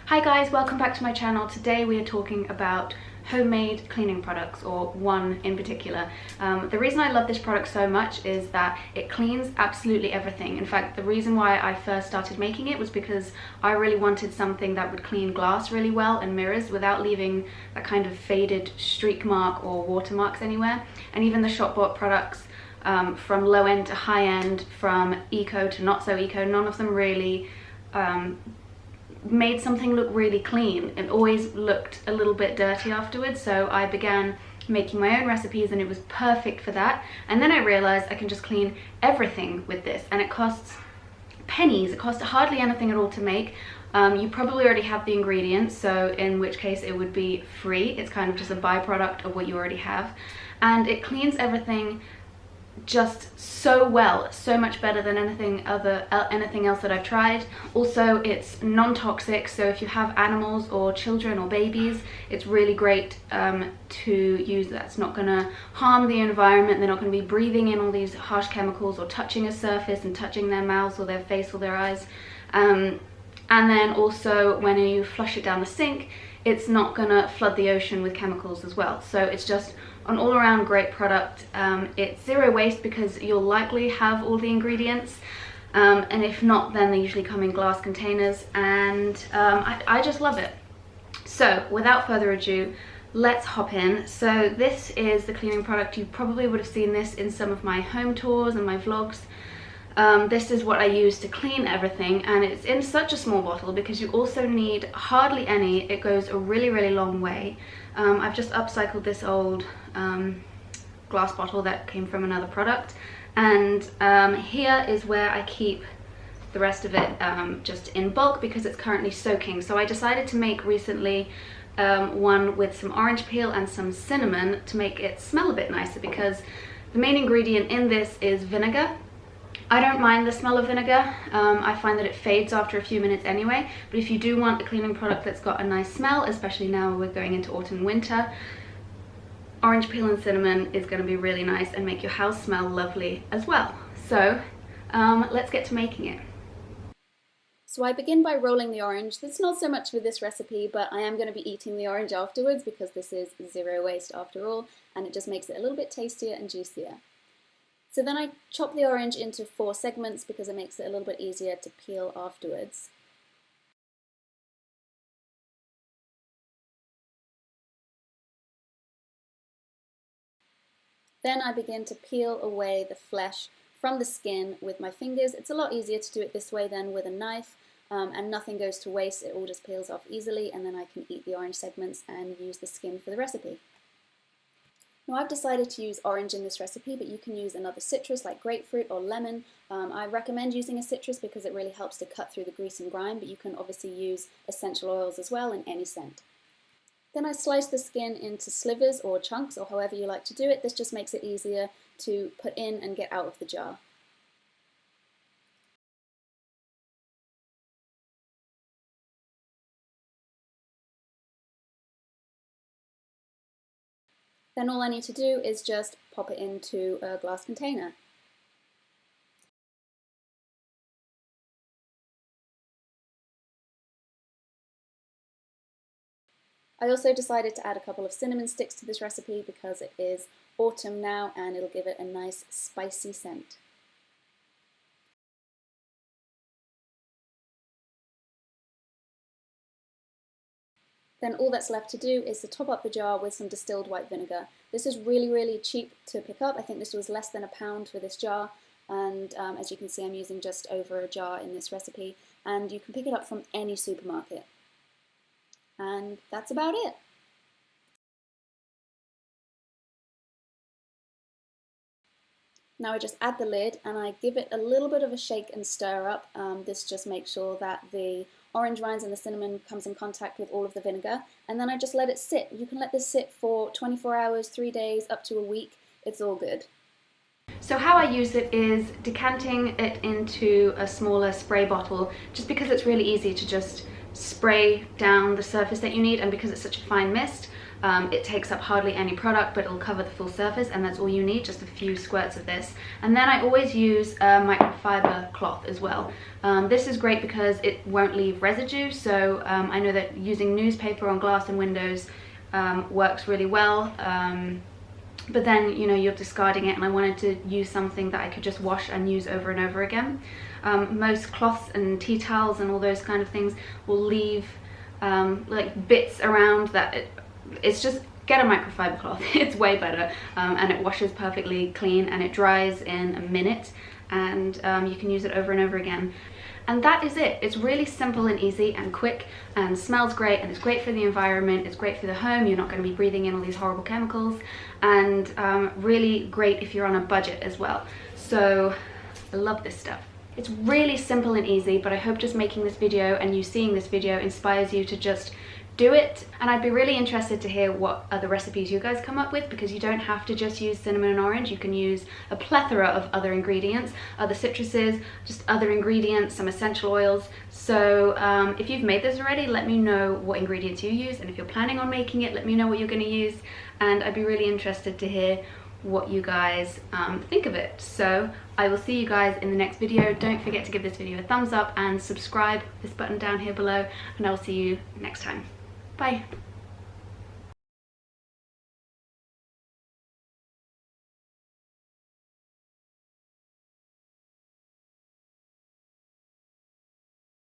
Hi guys, welcome back to my channel. Today we are talking about homemade cleaning products, or one in particular. The reason I love this product so much is that it cleans absolutely everything. In fact, the reason why I first started making it was because I really wanted something that would clean glass really well and mirrors without leaving that kind of faded streak mark or watermarks anywhere. And even the shop bought products, from low end to high end, from eco to not so eco, none of them really made something look really clean. It always looked a little bit dirty afterwards, so I began making my own recipes and it was perfect for that. And then I realized I can just clean everything with this, and it costs pennies. It costs hardly anything at all to make. You probably already have the ingredients, so in which case it would be free. It's kind of just a byproduct of what you already have, and it cleans everything just so well, so much better than anything else that I've tried. Also, it's non-toxic, so if you have animals or children or babies, it's really great to use. That's not going to harm the environment. They're not going to be breathing in all these harsh chemicals or touching a surface and touching their mouths or their face or their eyes. And then also when you flush it down the sink, it's not going to flood the ocean with chemicals as well. So it's just an all-around great product. It's zero waste because you'll likely have all the ingredients, and if not, then they usually come in glass containers, and I just love it. So without further ado, let's hop in. So this is the cleaning product. You probably would have seen this in some of my home tours and my vlogs. This is what I use to clean everything, and it's in such a small bottle because you also need hardly any. It goes a really long way. I've just upcycled this old glass bottle that came from another product, and here is where I keep the rest of it, just in bulk because it's currently soaking. So I decided to make recently one with some orange peel and some cinnamon to make it smell a bit nicer, because the main ingredient in this is vinegar. I don't mind the smell of vinegar. I find that it fades after a few minutes anyway, but if you do want a cleaning product that's got a nice smell, especially now we're going into autumn and winter, orange peel and cinnamon is going to be really nice and make your house smell lovely as well. So let's get to making it. So I begin by rolling the orange. That's not so much for this recipe, but I am going to be eating the orange afterwards because this is zero waste after all, and it just makes it a little bit tastier and juicier. So then I chop the orange into 4 segments because it makes it a little bit easier to peel afterwards. Then I begin to peel away the flesh from the skin with my fingers. It's a lot easier to do it this way than with a knife, and nothing goes to waste. It all just peels off easily, and then I can eat the orange segments and use the skin for the recipe. Now I've decided to use orange in this recipe, but you can use another citrus like grapefruit or lemon. I recommend using a citrus because it really helps to cut through the grease and grime, but you can obviously use essential oils as well in any scent. Then I slice the skin into slivers or chunks, or however you like to do it. This just makes it easier to put in and get out of the jar. Then all I need to do is just pop it into a glass container. I also decided to add a couple of cinnamon sticks to this recipe because it is autumn now and it'll give it a nice spicy scent. Then all that's left to do is to top up the jar with some distilled white vinegar. This is really cheap to pick up. I think this was less than £1 for this jar, and as you can see I'm using just over a jar in this recipe, and you can pick it up from any supermarket. And that's about it. Now I just add the lid and I give it a little bit of a shake and stir up. This just makes sure that the orange rinds and the cinnamon comes in contact with all of the vinegar, and then I just let it sit. You can let this sit for 24 hours, 3 days, up to a week. It's all good. So how I use it is decanting it into a smaller spray bottle, just because it's really easy to just spray down the surface that you need, and because it's such a fine mist. It takes up hardly any product, but it'll cover the full surface, and that's all you need, just a few squirts of this. And then I always use a microfiber cloth as well. This is great because it won't leave residue, so I know that using newspaper on glass and windows works really well. But then, you know, you're discarding it, and I wanted to use something that I could just wash and use over and over again. Most cloths and tea towels and all those kind of things will leave like bits around that. It's just, get a microfiber cloth. It's way better, and it washes perfectly clean, and it dries in a minute, and you can use it over and over again. And that is it. It's really simple and easy and quick, and smells great, and it's great for the environment, it's great for the home. You're not going to be breathing in all these horrible chemicals, and really great if you're on a budget as well. So I love this stuff. It's really simple and easy, but I hope just making this video and you seeing this video inspires you to just do it. And I'd be really interested to hear what other recipes you guys come up with, because you don't have to just use cinnamon and orange. You can use a plethora of other ingredients, other citruses, just other ingredients, some essential oils. So if you've made this already, let me know what ingredients you use, and if you're planning on making it, let me know what you're going to use, and I'd be really interested to hear what you guys think of it. So I will see you guys in the next video. Don't forget to give this video a thumbs up and subscribe, this button down here below, and I will see you next time. Bye.